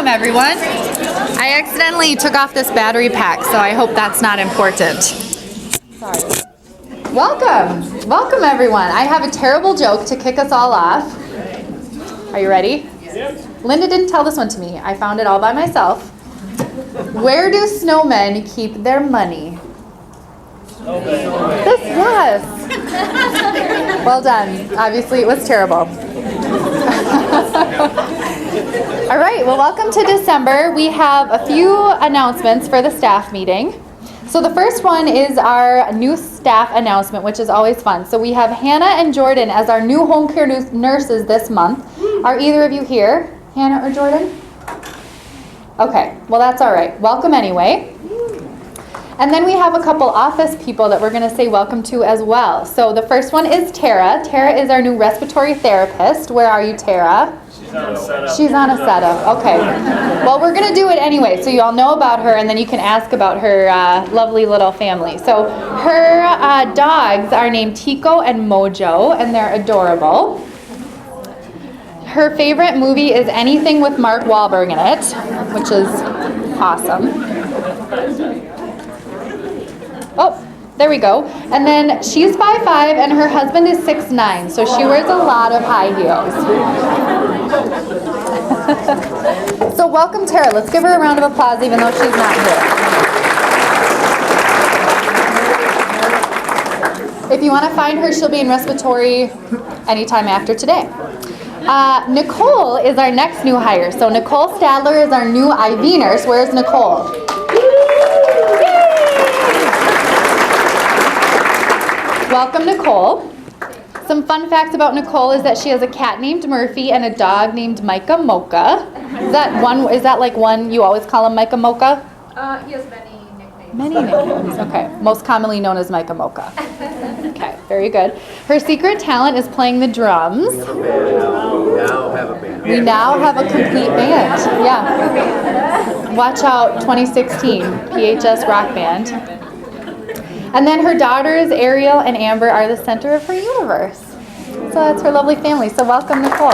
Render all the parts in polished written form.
Welcome, everyone. I accidentally took off this battery pack, so I hope that's not important. Sorry. Welcome. Welcome, everyone. I have a terrible joke to kick us all off. Are you ready? Yep. Linda didn't tell this one to me. I found it all by myself. Where do snowmen keep their money? This, yes. Well done. Obviously, it was terrible. All right, well, welcome to December. We have a few announcements for the staff meeting. So the first one is our new staff announcement, which is always fun. So we have Hannah and Jordan as our new home care nurses this month. Are either of you here, Hannah or Jordan? Okay, well, that's all right. Welcome anyway. And then we have a couple office people that we're going to say welcome to as well. So the first one is Tara. Tara is our new respiratory therapist. Where are you, Tara? She's on a setup. She's on a setup. Okay. Well, we're going to do it anyway, so you all know about her, and then you can ask about her lovely little family. So her dogs are named Tico and Mojo, and they're adorable. Her favorite movie is anything with Mark Wahlberg in it, which is awesome. Oh, there we go. And then she's 5'5", and her husband is 6'9", so she wears a lot of high heels. So welcome, Tara. Let's give her a round of applause, even though she's not here. If you want to find her, she'll be in respiratory anytime after today. Nicole is our next new hire. So Nicole Stadler is our new IV nurse. Where's Nicole? Welcome, Nicole. Some fun facts about Nicole is that she has a cat named Murphy and a dog named Micah Mocha. Is that like one you always call him Micah Mocha? He has many nicknames. Many nicknames. Okay. Most commonly known as Micah Mocha. Okay, very good. Her secret talent is playing the drums. We now have a band. We now have a complete band. Yeah. Watch out, 2016 PHS Rock Band. And then her daughters, Ariel and Amber, are the center of her universe. So that's her lovely family. So welcome, Nicole.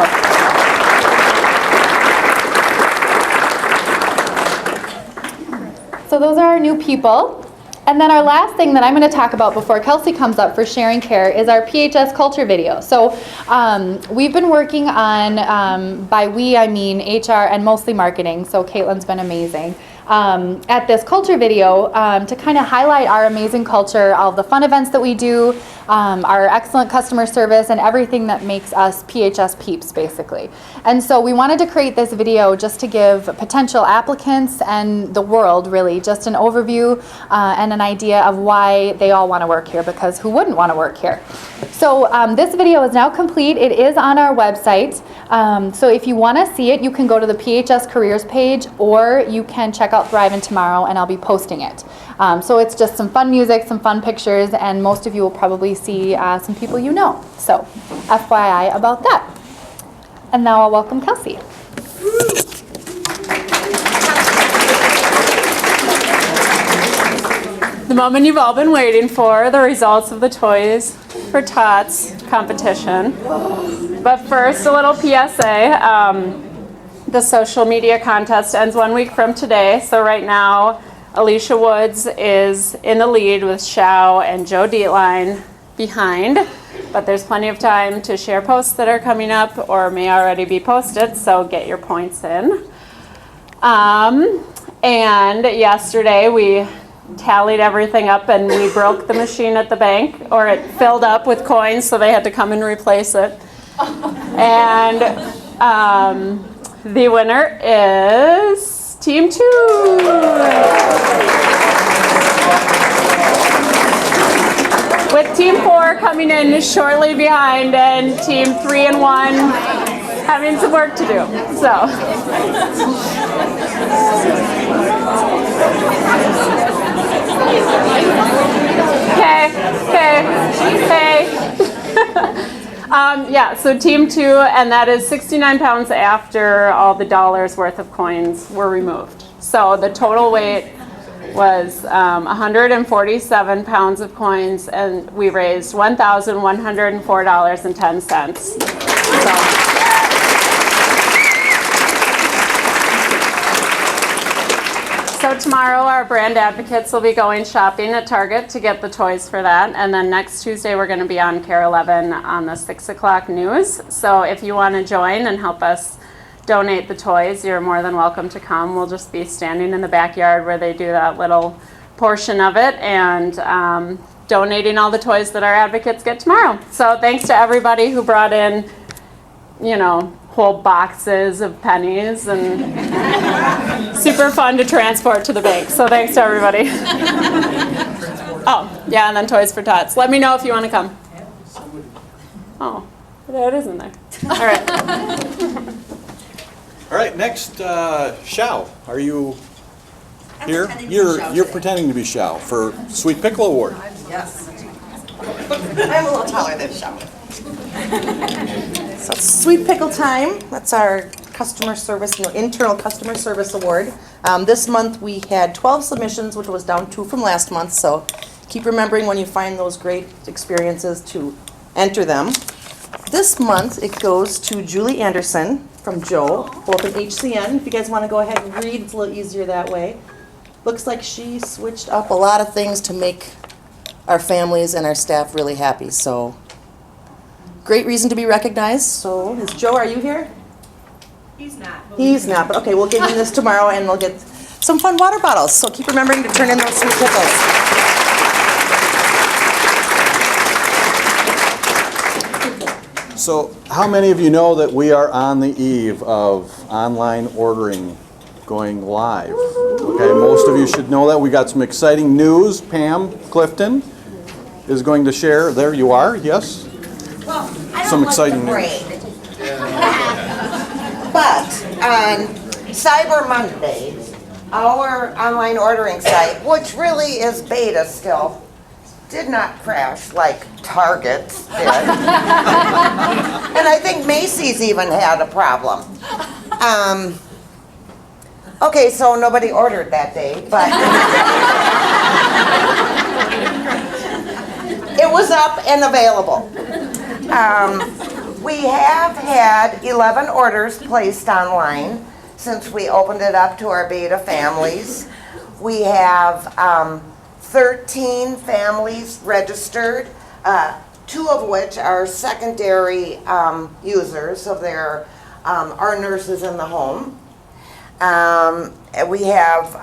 So those are our new people. And then our last thing that I'm going to talk about before Kelsey comes up for sharing care is our PHS culture video. So we've been working on, by we I mean HR and mostly marketing, so Caitlin's been amazing, at this culture video to kind of highlight our amazing culture, all of the fun events that we do, our excellent customer service, and everything that makes us PHS peeps, basically. And so we wanted to create this video just to give potential applicants and the world, really, just an overview and an idea of why they all want to work here, because who wouldn't want to work here? So this video is now complete. It is on our website. So if you want to see it, you can go to the PHS careers page, or you can check out Thriving tomorrow, and I'll be posting it. So it's just some fun music, some fun pictures, and most of you will probably see some people you know. So FYI about that. And now I'll welcome Kelsey. The moment you've all been waiting for, the results of the Toys for Tots competition. But first, a little PSA. The social media contest ends 1 week from today. So right now, Alicia Woods is in the lead with Shao and Joe Dietline behind. But there's plenty of time to share posts that are coming up or may already be posted, so get your points in. And yesterday we tallied everything up and we broke the machine at the bank, or it filled up with coins, so they had to come and replace it. And the winner is Team 2. With Team 4 coming in shortly behind, and Team 3 and 1 having some work to do. So. Yeah, so Team 2, and that is 69 pounds after all the dollars worth of coins were removed. So the total weight was 147 pounds of coins, and we raised $1,104.10. So. So tomorrow our brand advocates will be going shopping at Target to get the toys for that. And then next Tuesday we're going to be on KARE 11 on the 6 o'clock news. So if you want to join and help us donate the toys, you're more than welcome to come. We'll just be standing in the backyard where they do that little portion of it and donating all the toys that our advocates get tomorrow. So thanks to everybody who brought in, you know, whole boxes of pennies and super fun to transport to the bank. So thanks to everybody. Oh, yeah, and then Toys for Tots. Let me know if you want to come. Oh, there it is in there. All right. All right, next, Shao, are you here? pretending to be Shao You're today. pretending to be Shao for Sweet Pickle Award. Yes. I'm a little taller than Shao. So it's Sweet Pickle Time. That's our customer service, internal customer service award. This month we had 12 submissions, which was down 2 from last month. So keep remembering when you find those great experiences to enter them. This month it goes to Julie Anderson from Joe, both in HCN. If you guys want to go ahead and read, it's a little easier that way. Looks like she switched up a lot of things to make our families and our staff really happy. So great reason to be recognized. So is Joe, are you here? He's not. He's not, but okay, we'll give him this tomorrow and we'll get some fun water bottles. So keep remembering to turn in those sweet pickles. So how many of you know that we are on the eve of online ordering going live? Okay, most of you should know that. We got some exciting news. Pam Clifton is going to share. There you are, yes? Well, I Some don't exciting like to braid. But on Cyber Monday, our online ordering site, which really is beta still, did not crash like Target's did. And I think Macy's even had a problem. Okay, so nobody ordered that day, but it was up and available. We have had 11 orders placed online since we opened it up to our beta families. We have 13 families registered, 2 of which are secondary users, so they're our nurses in the home. We have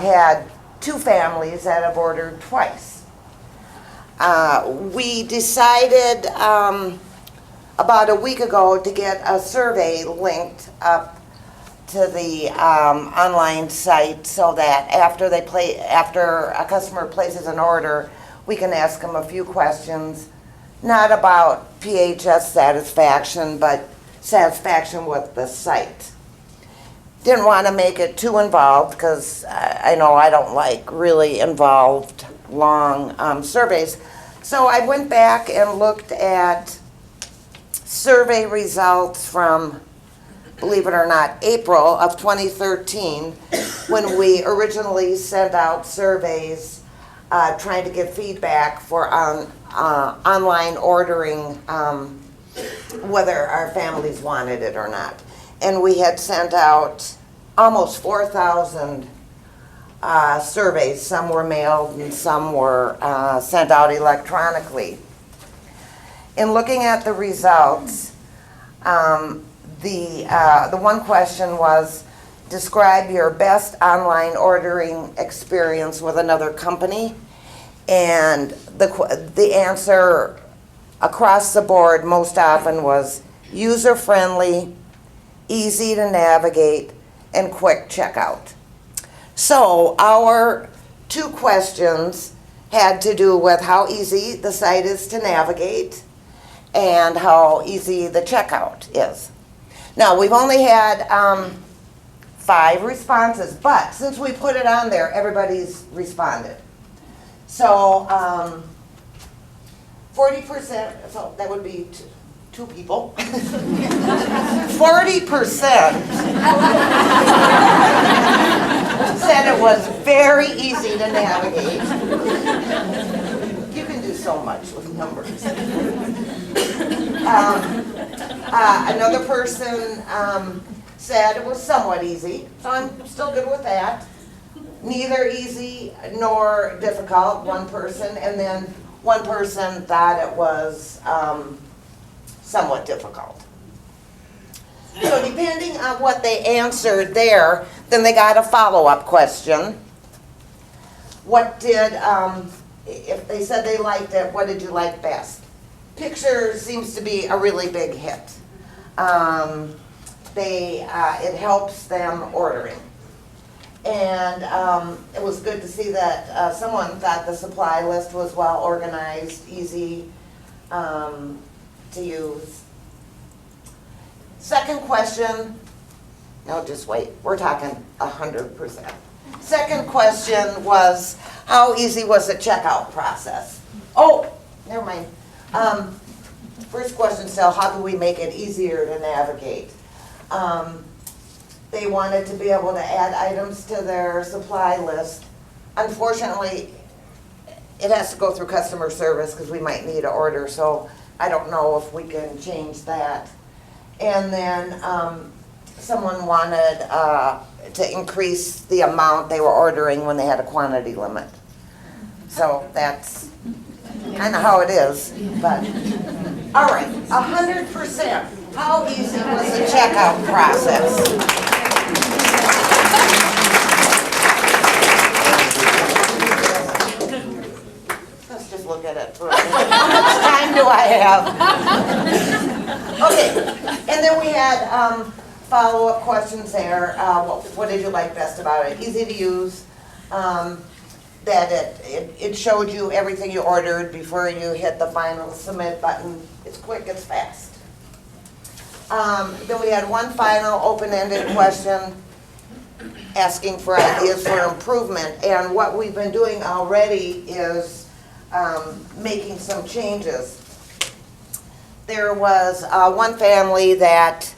had 2 families that have ordered twice. We decided about a week ago to get a survey linked up to the online site so that after a customer places an order, we can ask them a few questions, not about PHS satisfaction, but satisfaction with the site. Didn't want to make it too involved because I know I don't like really involved long surveys. So I went back and looked at survey results from, believe it or not, April of 2013, when we originally sent out surveys trying to get feedback for online ordering, whether our families wanted it or not. And we had sent out almost 4,000 surveys. Some were mailed and some were sent out electronically. In looking at the results, the one question was, describe your best online ordering experience with another company. And the answer across the board most often was user-friendly, easy to navigate, and quick checkout. So our 2 questions had to do with how easy the site is to navigate and how easy the checkout is. Now, we've only had 5 responses, but since we put it on there, everybody's responded. So 40%, so that would be 2 people. 40% said it was very easy to navigate. You can do so much with numbers. Another person said it was somewhat easy, so I'm still good with that. neither easy nor difficult, one person, and then one person thought it was somewhat difficult. So depending on what they answered there, then they got a follow-up question. What did, if they said they liked it, what did you like best? Picture seems to be a really big hit. It helps them ordering. And it was good to see that someone thought the supply list was well organized, easy to use. Second question, no, just wait, we're talking 100%. Second question was, how easy was the checkout process? Oh, never mind. First question still, how do we make it easier to navigate? They wanted to be able to add items to their supply list. Unfortunately, it has to go through customer service because we might need an order, so I don't know if we can change that. And then someone wanted to increase the amount they were ordering when they had a quantity limit. So that's kind of how it is, but, all right, 100%. How easy was the checkout process? Let's just look at it for a minute. How much time do I have? Okay, and then we had follow-up questions there. What did you like best about it? Easy to use. That it showed you everything you ordered before you hit the final submit button. It's quick, it's fast. Then we had one final open-ended question asking for ideas for improvement. And what we've been doing already is making some changes. There was one family that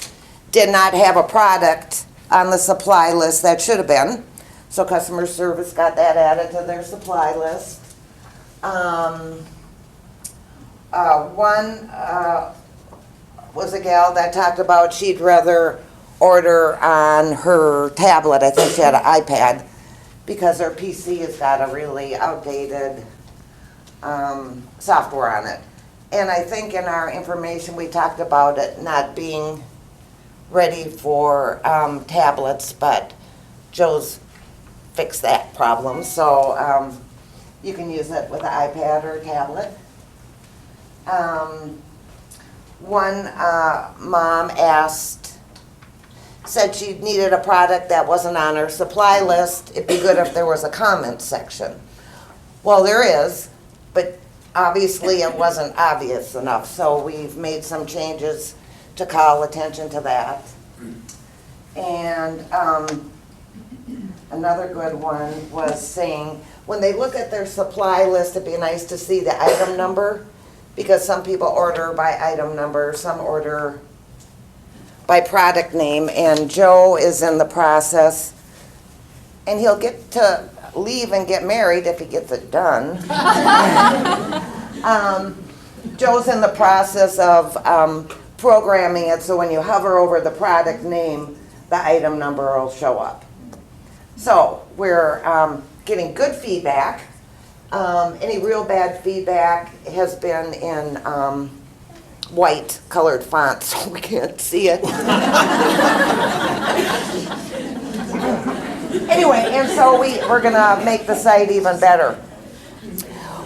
did not have a product on the supply list that should have been. So customer service got that added to their supply list. One was a gal that talked about she'd rather order on her tablet. I think she had an iPad because her PC has got a really outdated software on it. And I think in our information we talked about it not being ready for tablets, but Joe's fixed that problem. So you can use it with an iPad or a tablet. One mom said she needed a product that wasn't on her supply list. It'd be good if there was a comment section. Well, there is, but obviously it wasn't obvious enough. So we've made some changes to call attention to that. And another good one was saying, when they look at their supply list, it'd be nice to see the item number, because some people order by item number, some order by product name, and Joe is in the process, and he'll get to leave and get married if he gets it done. Joe's in the process of programming it so when you hover over the product name, the item number will show up. So we're getting good feedback. Any real bad feedback has been in white colored font, so we can't see it. Anyway, and so we're gonna make the site even better.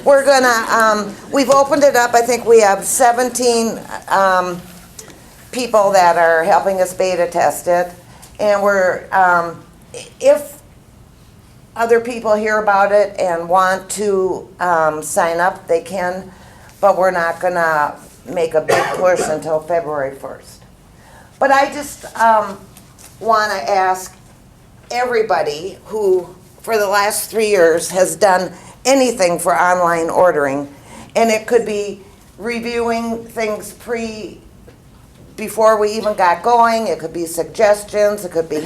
We're gonna, we've opened it up. I think we have 17 people that are helping us beta test it. And we're, if other people hear about it and want to sign up, they can, but we're not gonna make a big push until February 1st. But I just wanna ask everybody who, for the last 3 years, has done anything for online ordering, and it could be reviewing things before we even got going, it could be suggestions, it could be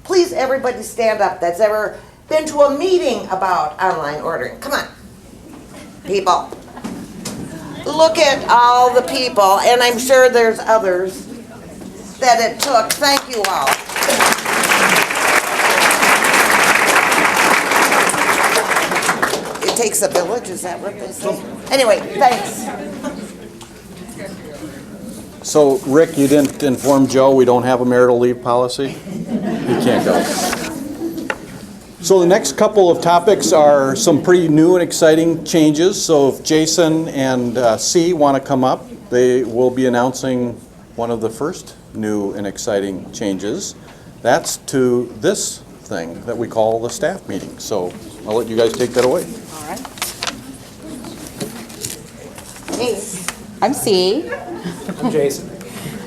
please everybody stand up that's ever been to a meeting about online ordering. Come on, people. Look at all the people, and I'm sure there's others that it took. Thank you all. takes a village, is that what they say? Anyway, thanks. So, Rick, you didn't inform Joe we don't have a marital leave policy? He can't go. So the next couple of topics are some pretty new and exciting changes. So if Jason and C want to come up, they will be announcing one of the first new and exciting changes. That's to this thing that we call the staff meeting. So I'll let you guys take that away. All right. Hey, I'm C. I'm Jason.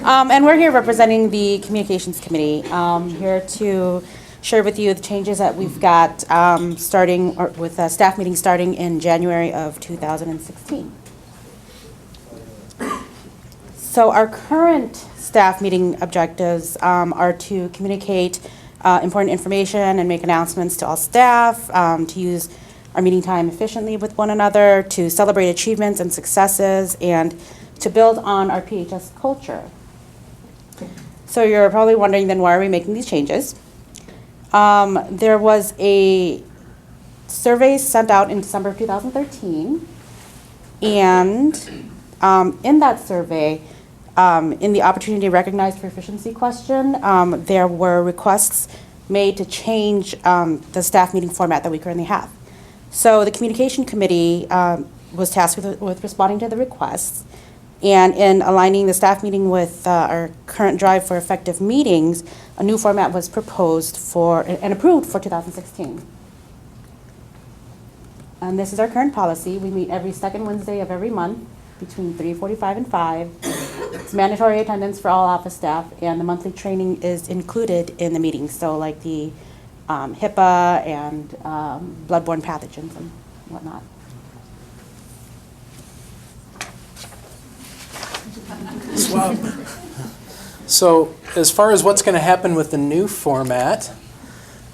And we're here representing the Communications Committee, here to share with you the changes that we've got starting with a staff meeting starting in January of 2016. So our current staff meeting objectives are to communicate important information and make announcements to all staff, to use our meeting time efficiently with one another, to celebrate achievements and successes, and to build on our PHS culture. So you're probably wondering then, why are we making these changes? There was a survey sent out in December of 2013, and in that survey, in the opportunity recognized for efficiency question, there were requests made to change the staff meeting format that we currently have. So the Communication Committee was tasked with responding to the requests, and in aligning the staff meeting with our current drive for effective meetings, a new format was proposed for and approved for 2016. And this is our current policy. We meet every second Wednesday of every month between 3:45 and 5. It's mandatory attendance for all office staff, and the monthly training is included in the meetings. So like the HIPAA and bloodborne pathogens and whatnot. So as far as what's going to happen with the new format,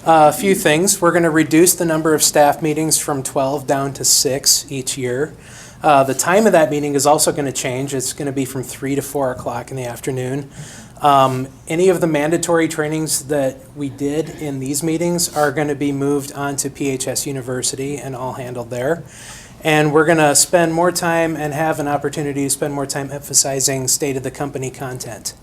a few things. We're going to reduce the number of staff meetings from 12 down to 6 each year. The time of that meeting is also going to change. It's going to be from 3 to 4 o'clock in the afternoon. Any of the mandatory trainings that we did in these meetings are going to be moved onto PHS University and all handled there. And we're going to spend more time and have an opportunity to spend more time emphasizing state of the company content.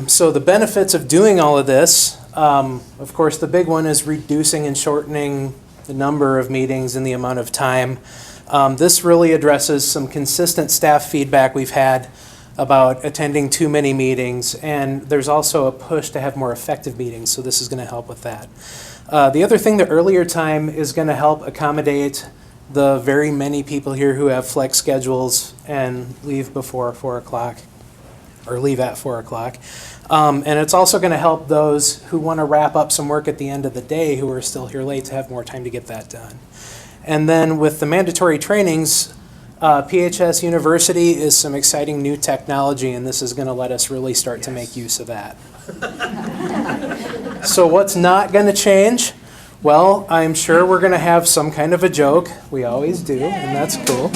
So the benefits of doing all of this, of course, the big one is reducing and shortening the number of meetings and the amount of time. This really addresses some consistent staff feedback we've had about attending too many meetings, and there's also a push to have more effective meetings, so this is going to help with that. The other thing, the earlier time is going to help accommodate the very many people here who have flex schedules and leave before 4 o'clock or leave at 4 o'clock. And it's also going to help those who want to wrap up some work at the end of the day who are still here late to have more time to get that done. And then with the mandatory trainings, PHS University is some exciting new technology, and this is going to let us really start to make use of that. So what's not going to change? Well, I'm sure we're going to have some kind of a joke. We always do, and that's cool.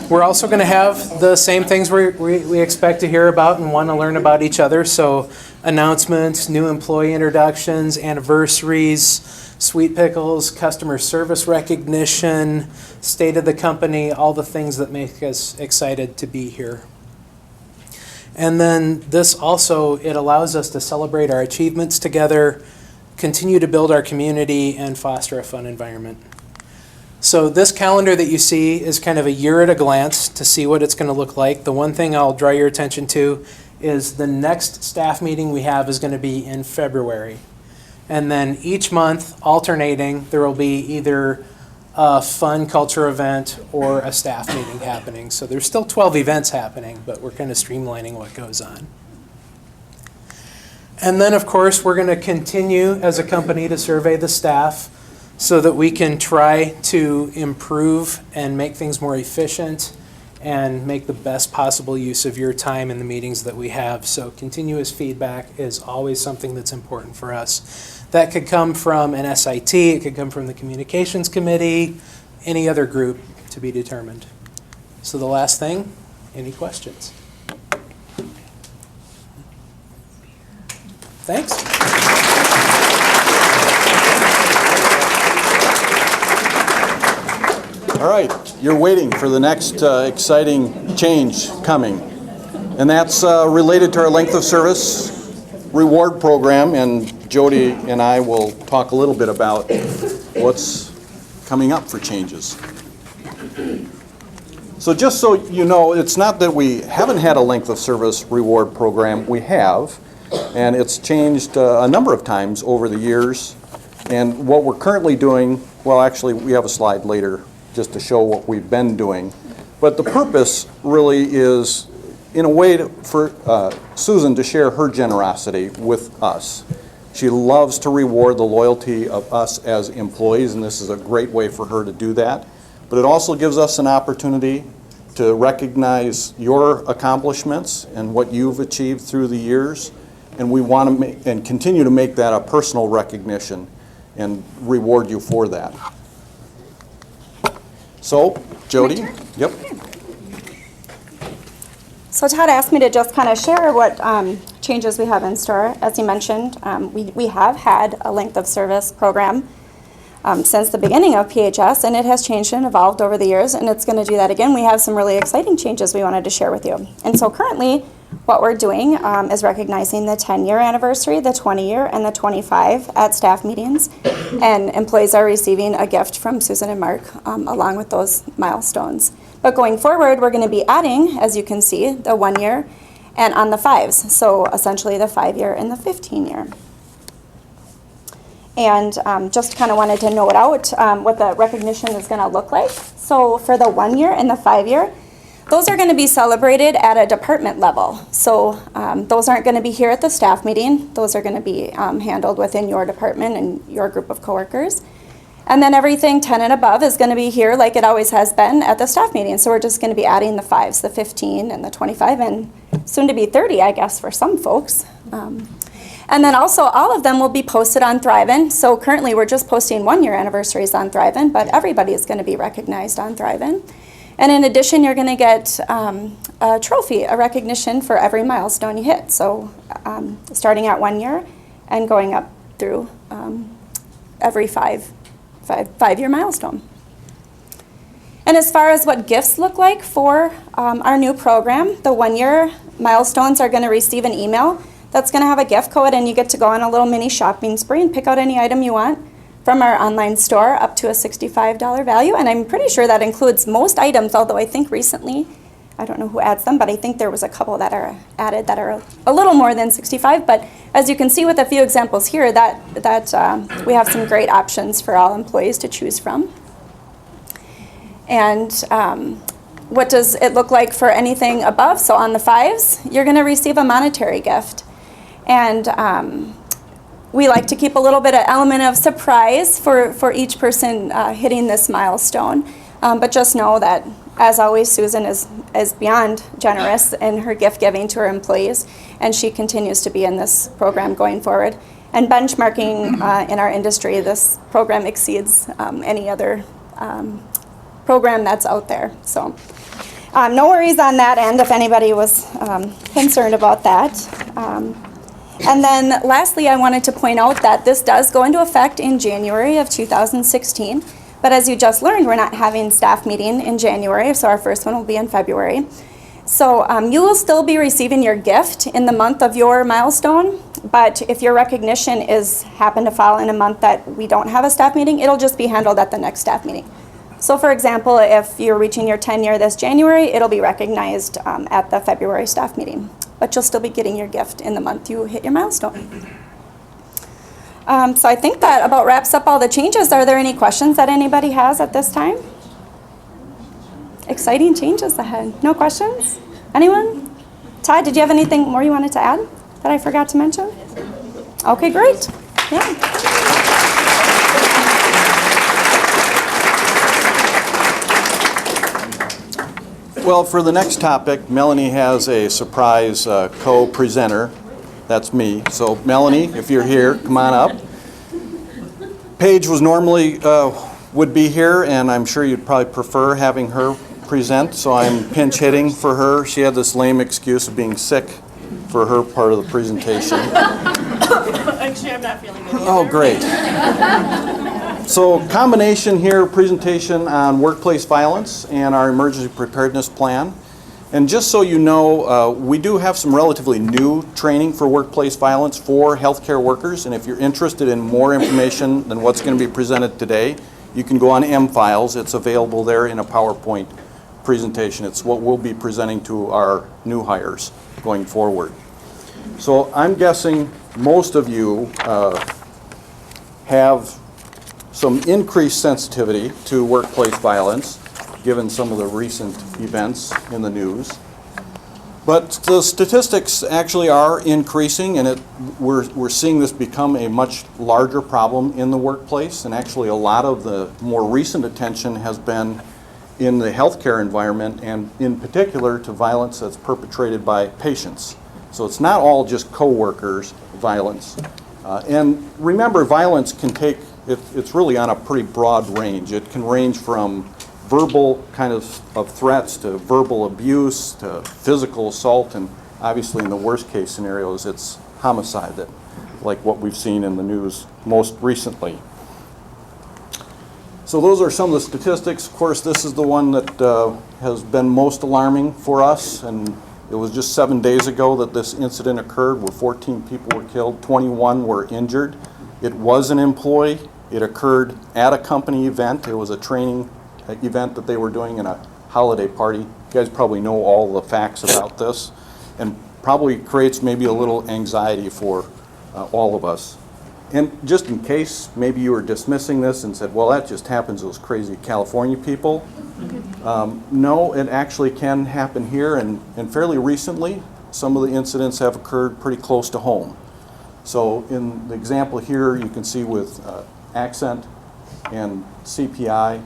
We're also going to have the same things we expect to hear about and want to learn about each other. So announcements, new employee introductions, anniversaries, sweet pickles, customer service recognition, state of the company, all the things that make us excited to be here. And then this also, it allows us to celebrate our achievements together, continue to build our community, and foster a fun environment. So this calendar that you see is kind of a year at a glance to see what it's going to look like. The one thing I'll draw your attention to is the next staff meeting we have is going to be in February. And then each month, alternating, there will be either a fun culture event or a staff meeting happening. So there's still 12 events happening, but we're kind of streamlining what goes on. And then, of course, we're going to continue as a company to survey the staff so that we can try to improve and make things more efficient and make the best possible use of your time in the meetings that we have. So continuous feedback is always something that's important for us. That could come from an SIT, it could come from the Communications Committee, any other group to be determined. So the last thing, any questions? Thanks. All right, you're waiting for the next exciting change coming. And that's related to our length of service reward program, and Jody and I will talk a little bit about what's coming up for changes. So just so you know, it's not that we haven't had a length of service reward program, we have, and it's changed a number of times over the years. And what we're currently doing, well, actually, we have a slide later just to show what we've been doing. But the purpose really is, in a way, for Susan to share her generosity with us. She loves to reward the loyalty of us as employees, and this is a great way for her to do that. But it also gives us an opportunity to recognize your accomplishments and what you've achieved through the years. And we want to make, and continue to make that a personal recognition and reward you for that. So, Jody? Yep. So Todd asked me to just kind of share what changes we have in store. As you mentioned, we have had a length of service program since the beginning of PHS, and it has changed and evolved over the years, and it's going to do that again. We have some really exciting changes we wanted to share with you. And so currently, what we're doing is recognizing the 10-year anniversary, the 20-year, and the 25 at staff meetings. And employees are receiving a gift from Susan and Mark along with those milestones. But going forward, we're going to be adding, as you can see, the 1 year and on the 5s. So essentially the 5-year and the 15-year. And just kind of wanted to note out what the recognition is going to look like. So for the 1 year and the 5-year, those are going to be celebrated at a department level. So those aren't going to be here at the staff meeting. Those are going to be handled within your department and your group of coworkers. And then everything 10 and above is going to be here like it always has been at the staff meeting. So we're just going to be adding the 5s, the 15 and the 25, and soon to be 30, I guess, for some folks. And then also all of them will be posted on Thriven. So currently we're just posting 1 year anniversaries on Thriven, but everybody is going to be recognized on Thriven. And in addition, you're going to get a trophy, a recognition for every milestone you hit. So starting at 1 year and going up through every five-year milestone. And as far as what gifts look like for our new program, the 1 year milestones are going to receive an email that's going to have a gift code, and you get to go on a little mini shopping spree and pick out any item you want from our online store up to a $65 value. And I'm pretty sure that includes most items, although I think recently, I don't know who adds them, but I think there was a couple that are added that are a little more than 65. But as you can see with a few examples here, that we have some great options for all employees to choose from. And what does it look like for anything above? So on the 5s, you're going to receive a monetary gift. And we like to keep a little bit of element of surprise for each person hitting this milestone. But just know that, as always, Susan is beyond generous in her gift giving to her employees, and she continues to be in this program going forward. And benchmarking in our industry, this program exceeds any other program that's out there. So no worries on that end if anybody was concerned about that. And then lastly, I wanted to point out that this does go into effect in January of 2016. But as you just learned, we're not having staff meeting in January, so our first one will be in February. So you will still be receiving your gift in the month of your milestone, but if your recognition happen to fall in a month that we don't have a staff meeting, it'll just be handled at the next staff meeting. So for example, if you're reaching your 10-year this January, it'll be recognized at the February staff meeting. But you'll still be getting your gift in the month you hit your milestone. So I think that about wraps up all the changes. Are there any questions that anybody has at this time? Exciting changes ahead. No questions? Anyone? Todd, did you have anything more you wanted to add that I forgot to mention? Okay, great. Yeah. Well, for the next topic, Melanie has a surprise co-presenter. That's me. So Melanie, if you're here, come on up. Paige was normally would be here, and I'm sure you'd probably prefer having her present, so I'm pinch hitting for her. She had this lame excuse of being sick for her part of the presentation. Actually, I'm not feeling good. Oh, great. So combination here, presentation on workplace violence and our emergency preparedness plan. And just so you know, we do have some relatively new training for workplace violence for healthcare workers. And if you're interested in more information than what's going to be presented today, you can go on M-Files. It's available there in a PowerPoint presentation. It's what we'll be presenting to our new hires going forward. So I'm guessing most of you have some increased sensitivity to workplace violence, given some of the recent events in the news. But the statistics actually are increasing, and we're seeing this become a much larger problem in the workplace. And actually, a lot of the more recent attention has been in the healthcare environment, and in particular to violence that's perpetrated by patients. So it's not all just coworkers violence. And remember, violence can take, it's really on a pretty broad range. It can range from verbal kind of threats to verbal abuse to physical assault, and obviously in the worst case scenarios it's homicide, that like what we've seen in the news most recently. So those are some of the statistics. Of course, this is the one that has been most alarming for us, and it was just 7 days ago that this incident occurred where 14 people were killed, 21 were injured. It was an employee. It occurred at a company event. It was a training event that they were doing in a holiday party. You guys probably know all the facts about this, and probably creates maybe a little anxiety for all of us. And just in case maybe you were dismissing this and said, well, that just happens to those crazy California people. No, it actually can happen here, and fairly recently some of the incidents have occurred pretty close to home. So in the example here you can see with Accent and CPI,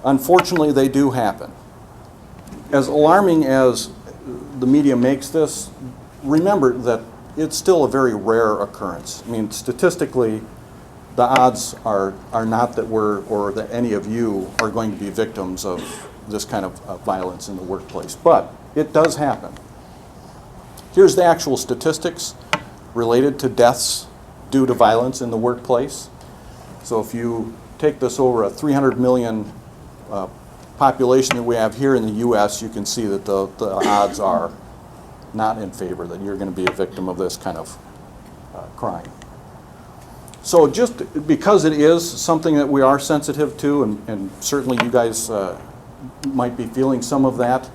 unfortunately they do happen. As alarming as the media makes this, remember that it's still a very rare occurrence. I mean, statistically, the odds are not that we're, or that any of you are going to be victims of this kind of violence in the workplace, but it does happen. Here's the actual statistics related to deaths due to violence in the workplace. So if you take this over a 300 million population that we have here in the U.S., you can see that the odds are not in favor that you're going to be a victim of this kind of crime. So just because it is something that we are sensitive to, and certainly you guys might be feeling some of that,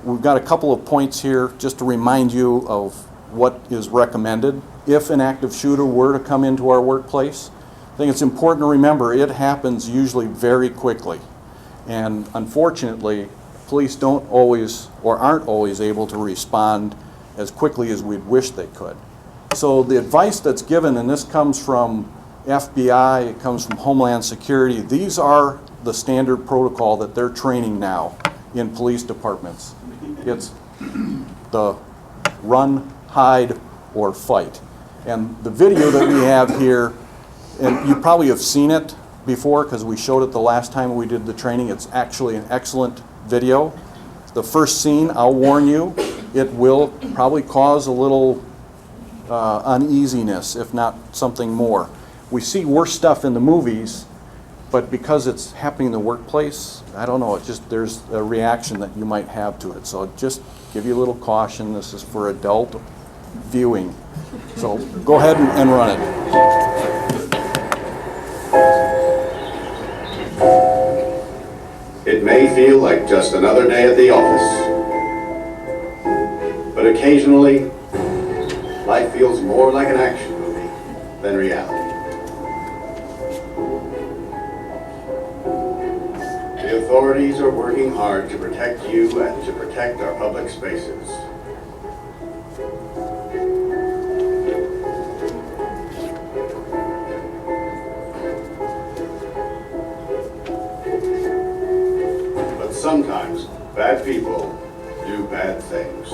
we've got a couple of points here just to remind you of what is recommended if an active shooter were to come into our workplace. I think it's important to remember it happens usually very quickly, and unfortunately police don't always or aren't always able to respond as quickly as we'd wish they could. So the advice that's given, and this comes from FBI, it comes from Homeland Security, these are the standard protocol that they're training now in police departments. It's the run, hide, or fight. And the video that we have here, and you probably have seen it before because we showed it the last time we did the training. It's actually an excellent video. The first scene, I'll warn you, it will probably cause a little uneasiness, if not something more. We see worse stuff in the movies, but because it's happening in the workplace, I don't know, there's a reaction that you might have to it. So just give you a little caution. This is for adult viewing. So go ahead and run it. It may feel like just another day at the office, but occasionally, life feels more like an action movie than reality. The authorities are working hard to protect you and to protect our public spaces. But sometimes, bad people do bad things.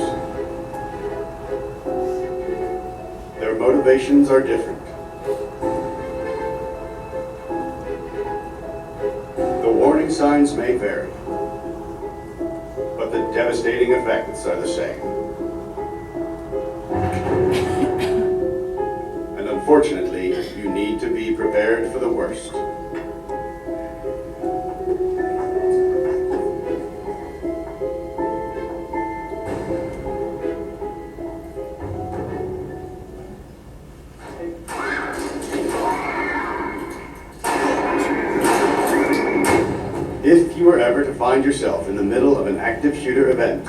Their motivations are different. The warning signs may vary, but the devastating effects are the same. And Unfortunately, you need to be prepared for the worst. If you were ever to find yourself in the middle of an active shooter event,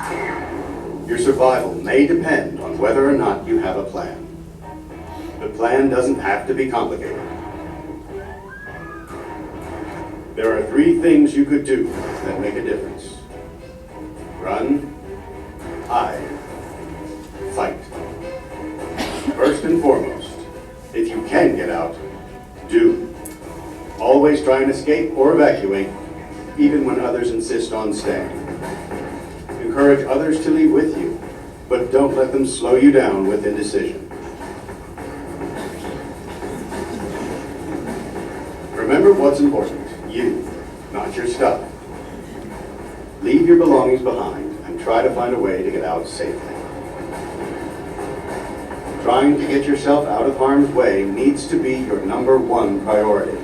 your survival may depend on whether or not you have a plan. The plan doesn't have to be complicated. There are 3 things you could do that make a difference. Run, hide, fight. First and foremost, if you can get out, do. Always try and escape or evacuate, even when others insist on staying. Encourage others to leave with you, but don't let them slow you down with indecision. Remember what's important, you, not your stuff. Leave your belongings behind and try to find a way to get out safely. Trying to get yourself out of harm's way needs to be your #1 priority.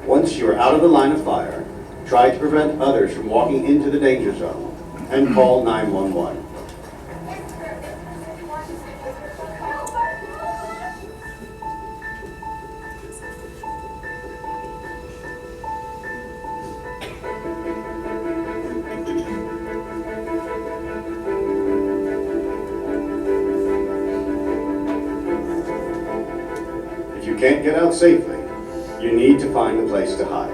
Once you are out of the line of fire, try to prevent others from walking into the danger zone and call 911. If you can't get out safely, you need to find a place to hide.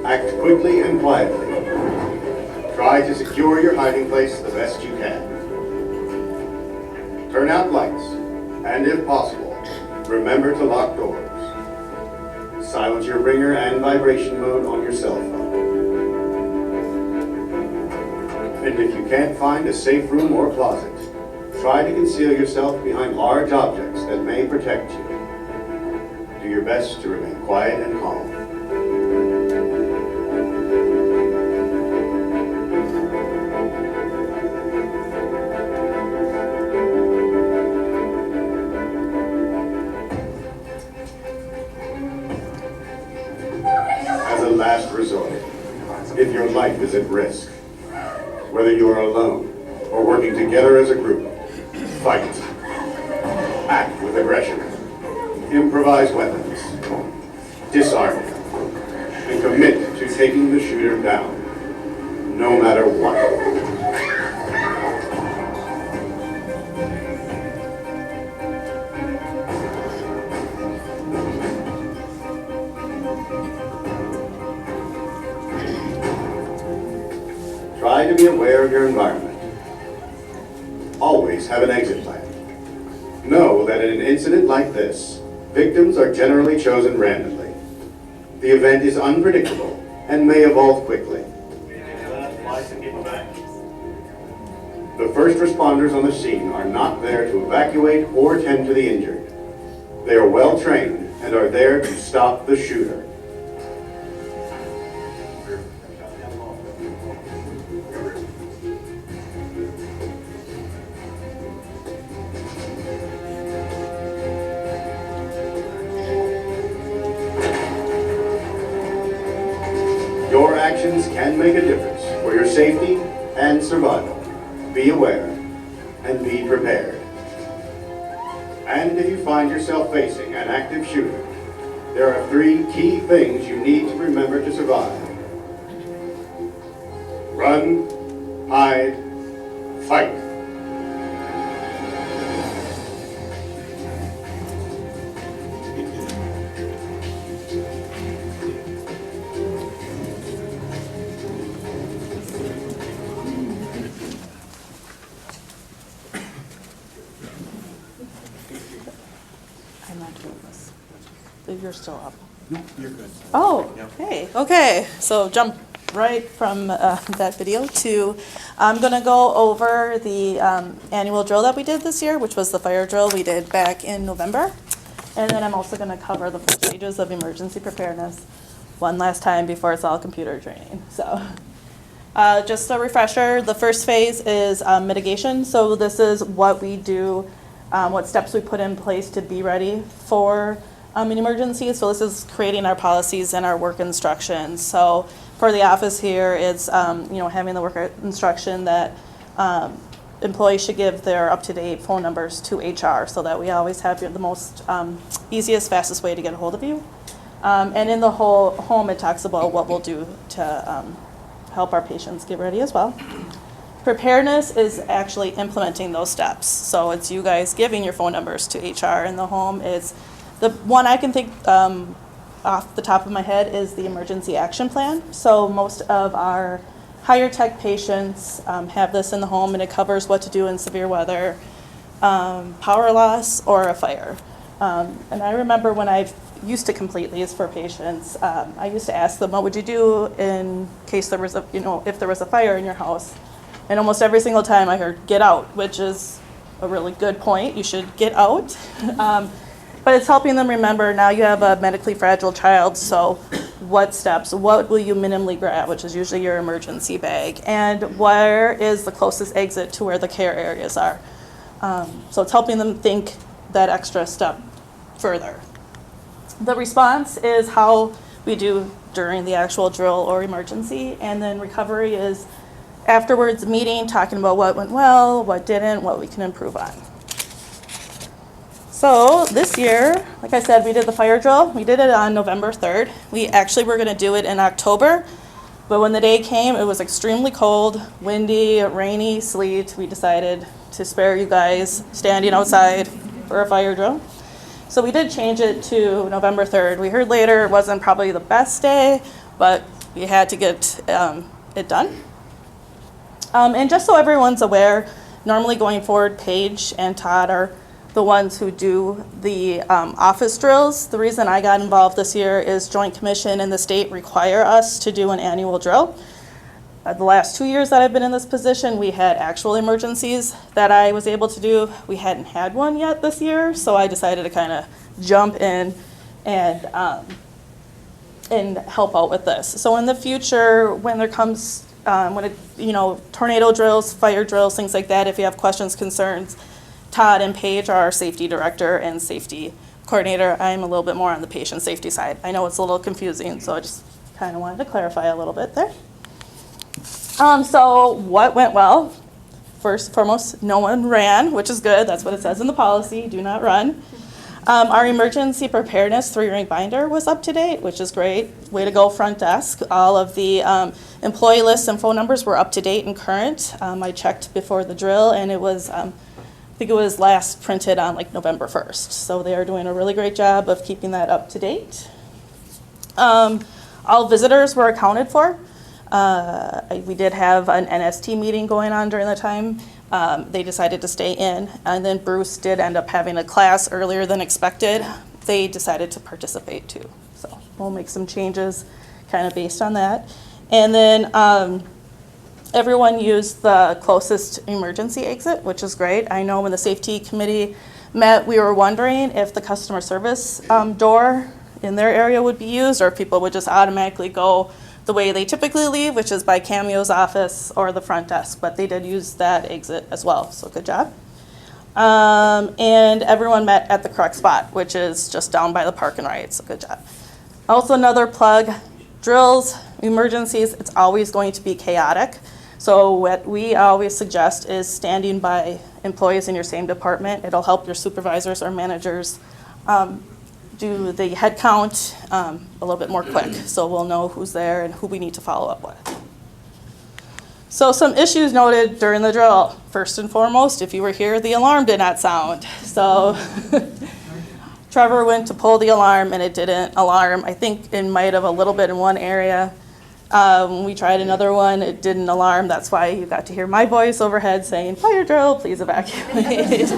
Act quickly and quietly. Try to secure your hiding place the best you can. Turn out lights, and if possible, remember to lock doors. Silence your ringer and vibration mode on your cell phone. And if you can't find a safe room or closet, try to conceal yourself behind large objects that may protect you. Do your best to remain quiet and calm. As a last resort, if your life is at risk, whether you are alone or working together as a group, fight. Act with aggression. Improvise weapons. Disarm him. And commit to taking the shooter down, no matter what. Try to be aware of your environment. Always have an exit plan. Know that in an incident like this, victims are generally chosen randomly. The event is unpredictable and may evolve quickly. The first responders on the scene are not there to evacuate or tend to the injured. They are well trained and are there to stop the shooter. Your actions can make a difference for your safety and survival. Be aware and be prepared. And if you find yourself facing an active shooter, there are 3 key things you need to remember to survive. Run, hide, fight. I'm not doing this. You're still up. No, you're good. Oh, hey, okay. So jump right from that video to, I'm gonna go over the annual drill that we did this year, which was the fire drill we did back in November. And then I'm also going to cover the 4 stages of emergency preparedness one last time before it's all computer training. So just a refresher, the first phase is mitigation. So this is what we do, what steps we put in place to be ready for an emergency. So this is creating our policies and our work instructions. So for the office here, it's having the work instruction that employees should give their up-to-date phone numbers to HR so that we always have the most easiest, fastest way to get a hold of you. And in the whole home, it talks about what we'll do to help our patients get ready as well. Preparedness is actually implementing those steps. So it's you guys giving your phone numbers to HR in the home. It's the one I can think off the top of my head is the emergency action plan. So most of our higher tech patients have this in the home, and it covers what to do in severe weather, power loss, or a fire. And I remember when I used to complete these for patients, I used to ask them, what would you do in case there was if there was a fire in your house? And almost every single time I heard, get out, which is a really good point. You should get out. But it's helping them remember now you have a medically fragile child, so what steps, what will you minimally grab, which is usually your emergency bag, and where is the closest exit to where the care areas are. So it's helping them think that extra step further. The response is how we do during the actual drill or emergency, and then recovery is afterwards meeting, talking about what went well, what didn't, what we can improve on. So this year, like I said, we did the fire drill. We did it on November 3rd. We actually were going to do it in October, but when the day came, it was extremely cold, windy, rainy, sleet. We decided to spare you guys standing outside for a fire drill. So we did change it to November 3rd. We heard later it wasn't probably the best day, but we had to get it done. And just so everyone's aware, normally going forward, Paige and Todd are the ones who do the office drills. The reason I got involved this year is Joint Commission and the state require us to do an annual drill. The last 2 years that I've been in this position, we had actual emergencies that I was able to do. We hadn't had one yet this year, so I decided to kind of jump in and help out with this. So in the future, when there comes, tornado drills, fire drills, things like that, if you have questions, concerns, Todd and Paige are our safety director and safety coordinator. I'm a little bit more on the patient safety side. I know it's a little confusing, so I just kind of wanted to clarify a little bit there. So what went well? First and foremost, no one ran, which is good. That's what it says in the policy, do not run. Our emergency preparedness 3-ring binder was up to date, which is great. Way to go, front desk. All of the employee lists and phone numbers were up to date and current. I checked before the drill, and it was, I think it was last printed on like November 1st. So they are doing a really great job of keeping that up to date. All visitors were accounted for. We did have an NST meeting going on during the time. They decided to stay in, and then Bruce did end up having a class earlier than expected. They decided to participate too. So we'll make some changes kind of based on that. And then everyone used the closest emergency exit, which is great. I know when the safety committee met, we were wondering if the customer service door in their area would be used, or if people would just automatically go the way they typically leave, which is by Cameo's office or the front desk, but they did use that exit as well, so good job. And everyone met at the correct spot, which is just down by the park and ride, so good job. Also another plug, drills, emergencies, it's always going to be chaotic. So what we always suggest is standing by employees in your same department. It'll help your supervisors or managers do the head count a little bit more quick, so we'll know who's there and who we need to follow up with. So some issues noted during the drill. First and foremost, if you were here, the alarm did not sound. So Trevor went to pull the alarm and it didn't alarm. I think it might have a little bit in one area. We tried another one, it didn't alarm. That's why you got to hear my voice overhead saying, fire drill, please evacuate.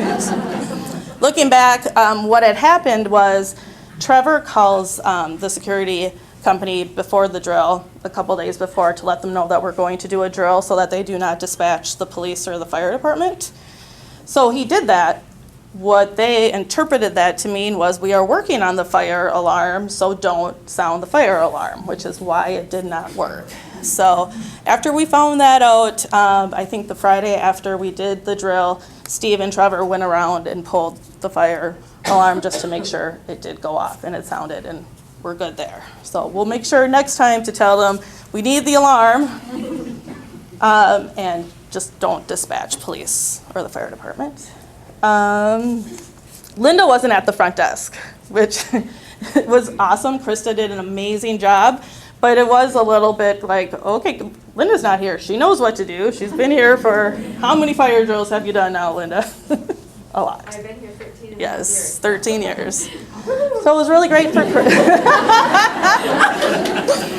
Looking back, what had happened was Trevor calls the security company before the drill, a couple days before, to let them know that we're going to do a drill so that they do not dispatch the police or the fire department. So he did that, what they interpreted that to mean was we are working on the fire alarm, so don't sound the fire alarm, which is why it did not work. So after we found that out, I think the Friday after we did the drill, Steve and Trevor went around and pulled the fire alarm just to make sure it did go off and it sounded, and we're good there. So we'll make sure next time to tell them we need the alarm, and just don't dispatch police or the fire department. Linda wasn't at the front desk, which was awesome. Krista did an amazing job, but it was a little bit like, okay, Linda's not here. She knows what to do. She's been here for, how many fire drills have you done now, Linda? A lot. I've been here 13 years. Yes, 13 years. So it was really great for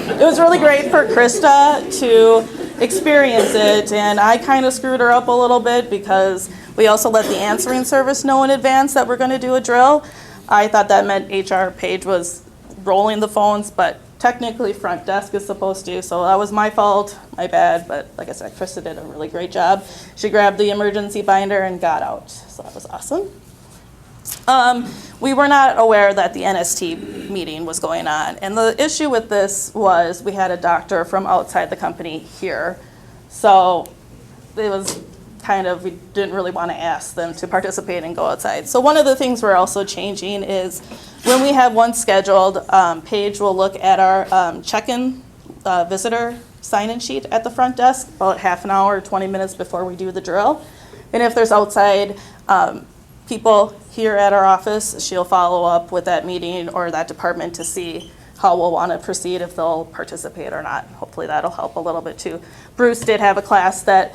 it was really great for Krista to experience it, and I kind of screwed her up a little bit because we also let the answering service know in advance that we're going to do a drill. I thought that meant HR Paige was rolling the phones, but technically front desk is supposed to, so that was my fault, my bad, but like I said, Krista did a really great job. She grabbed the emergency binder and got out, so that was awesome. We were not aware that the NST meeting was going on, and the issue with this was we had a doctor from outside the company here, so it was kind of, we didn't really want to ask them to participate and go outside. So one of the things we're also changing is when we have one scheduled, Paige will look at our check-in visitor sign-in sheet at the front desk about half an hour, 20 minutes before we do the drill. And if there's outside people here at our office, she'll follow up with that meeting or that department to see how we'll want to proceed, if they'll participate or not. Hopefully that'll help a little bit too. Bruce did have a class that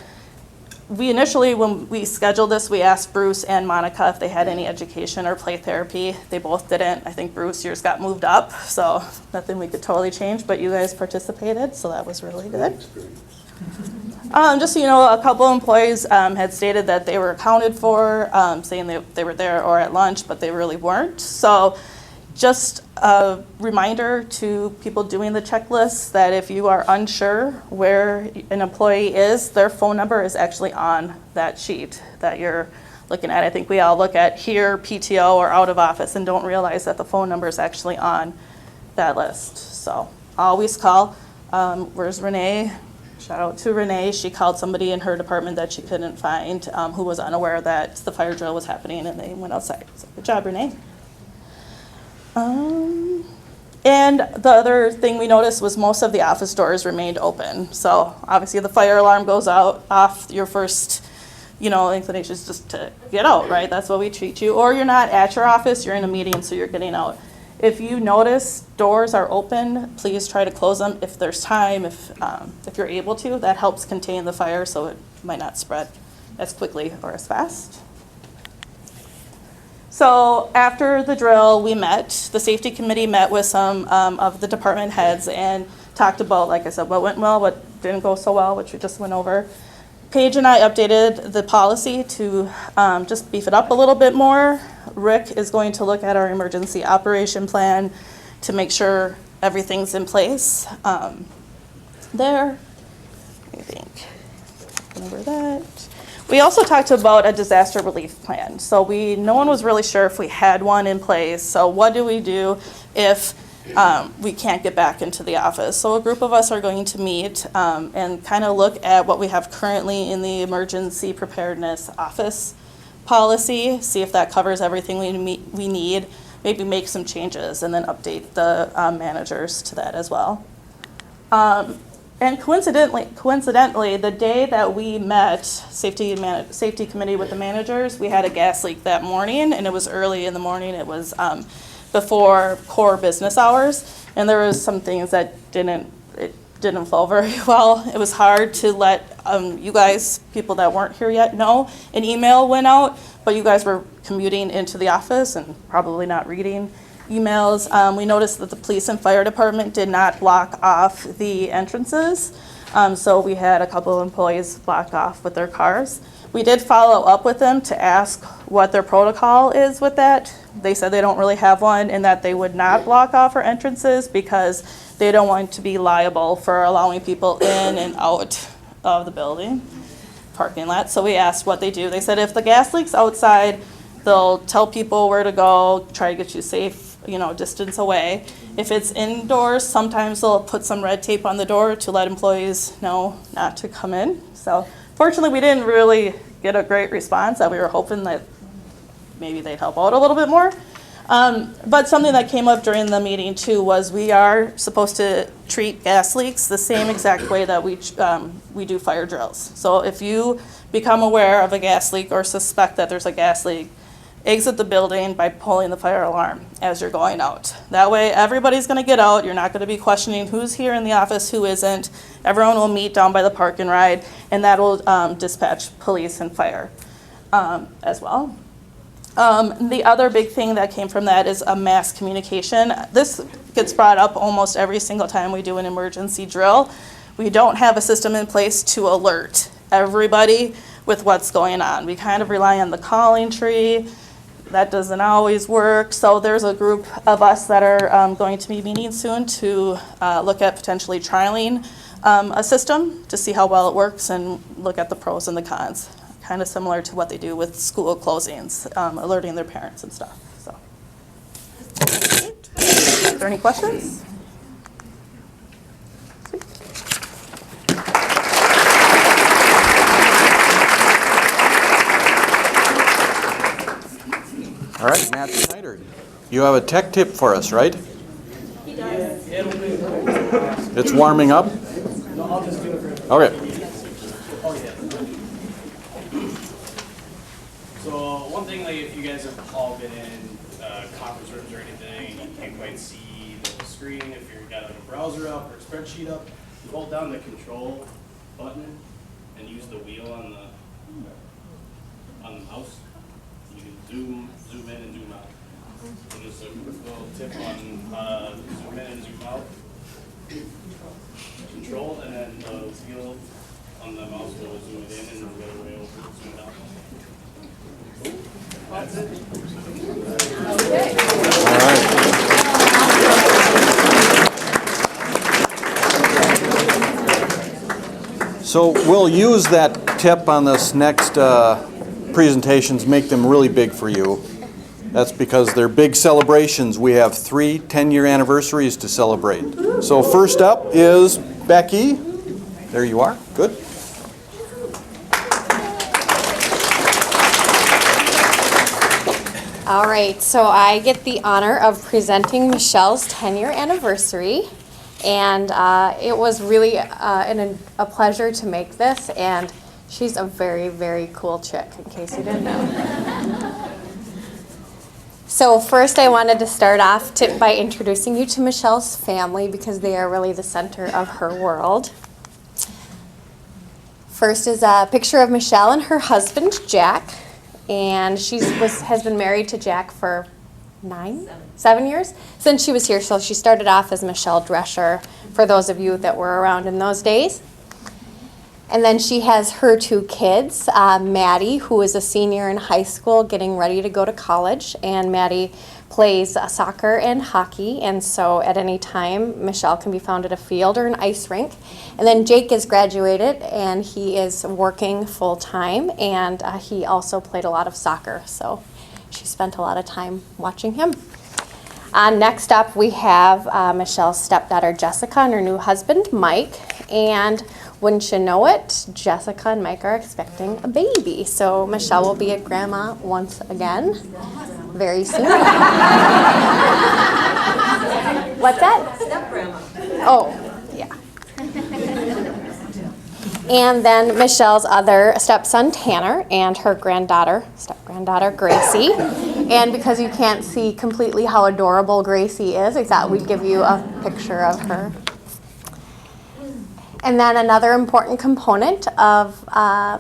we initially, when we scheduled this, we asked Bruce and Monica if they had any education or play therapy. They both didn't. I think Bruce, yours got moved up, so nothing we could totally change, but you guys participated, so that was really good. Just so you know, a couple employees had stated that they were accounted for, saying they were there or at lunch, but they really weren't. So just a reminder to people doing the checklists that if you are unsure where an employee is, their phone number is actually on that sheet that you're looking at. I think we all look at here, PTO, or out of office and don't realize that the phone number is actually on that list. So always call. Where's Renee? Shout out to Renee. She called somebody in her department that she couldn't find, who was unaware that the fire drill was happening, and they went outside. So good job, Renee. And the other thing we noticed was most of the office doors remained open. So obviously the fire alarm goes off, your first, inclination is just to get out, right? That's what we treat you. Or you're not at your office, you're in a meeting, so you're getting out. If you notice doors are open, please try to close them if there's time, if you're able to. That helps contain the fire so it might not spread as quickly or as fast. So after the drill, the safety committee met with some of the department heads and talked about, like I said, what went well, what didn't go so well, which we just went over. Paige and I updated the policy to just beef it up a little bit more. Rick is going to look at our emergency operation plan to make sure everything's in place there. I think, over that. We also talked about a disaster relief plan. So no one was really sure if we had one in place. So what do we do if we can't get back into the office? So a group of us are going to meet and kind of look at what we have currently in the emergency preparedness office policy, see if that covers everything we need, maybe make some changes, and then update the managers to that as well. And coincidentally, the day that we met safety committee with the managers, we had a gas leak that morning, and it was early in the morning. It was before core business hours, and there was some things that didn't flow very well. It was hard to let you guys, people that weren't here yet, know. An email went out, but you guys were commuting into the office and probably not reading emails. We noticed that the police and fire department did not block off the entrances, so we had a couple of employees blocked off with their cars. We did follow up with them to ask what their protocol is with that. They said they don't really have one and that they would not block off our entrances because they don't want to be liable for allowing people in and out of the building, parking lot. So we asked what they do. They said if the gas leak's outside, They'll tell people where to go, try to get you safe, distance away. If it's indoors, sometimes they'll put some red tape on the door to let employees know not to come in. So fortunately, we didn't really get a great response, that we were hoping that maybe they'd help out a little bit more. But something that came up during the meeting too was we are supposed to treat gas leaks the same exact way that we do fire drills. So if you become aware of a gas leak or suspect that there's a gas leak, exit the building by pulling the fire alarm as you're going out. That way everybody's going to get out. You're not going to be questioning who's here in the office, who isn't. Everyone will meet down by the park and ride, and that will dispatch police and fire as well. The other big thing that came from that is a mass communication. This gets brought up almost every single time we do an emergency drill. We don't have a system in place to alert everybody with what's going on. We kind of rely on the calling tree. That doesn't always work. So there's a group of us that are going to be meeting soon to look at potentially trialing a system to see how well it works and look at the pros and the cons. Kind of similar to what they do with school closings, alerting their parents and stuff. So, are there any questions? All right, Matt Snyder, you have a tech tip for us, right? He does. It's warming up? Okay. So one thing, like if you guys have all been in conference rooms or anything, and you can't quite see the screen, if you've got like a browser up or a spreadsheet up, you hold down the control button and use the wheel on the mouse. You can zoom in and zoom out. So just a little tip on zoom in and zoom out. Control, and then the wheel on the mouse will zoom it in and the other way over zoom it out. That's it. Okay. All right. So we'll use that tip on this next presentations, make them really big for you. That's because they're big celebrations. We have 3 10-year anniversaries to celebrate. So first up is Becky. There you are. Good. All right, so I get the honor of presenting Michelle's 10-year anniversary, and it was really a pleasure to make this, and she's a very, very cool chick, in case you didn't know. So first I wanted to start off by introducing you to Michelle's family, because they are really the center of her world. First is a picture of Michelle and her husband, Jack. And she has been married to Jack for 7 years since she was here. So she started off as Michelle Drescher, for those of you that were around in those days. And then she has her 2 kids, Maddie, who is a senior in high school getting ready to go to college. And Maddie plays soccer and hockey. And so at any time, Michelle can be found at a field or an ice rink. And then Jake is graduated and he is working full time. And he also played a lot of soccer. So she spent a lot of time watching him. Next up, we have Michelle's stepdaughter, Jessica, and her new husband, Mike. And wouldn't you know it, Jessica and Mike are expecting a baby. So Michelle will be a grandma once again, very soon. What's that? Step-grandma. Oh, yeah. And then Michelle's other stepson, Tanner, and her step-granddaughter, Gracie. And because you can't see completely how adorable Gracie is, I thought we'd give you a picture of her. And then another important component of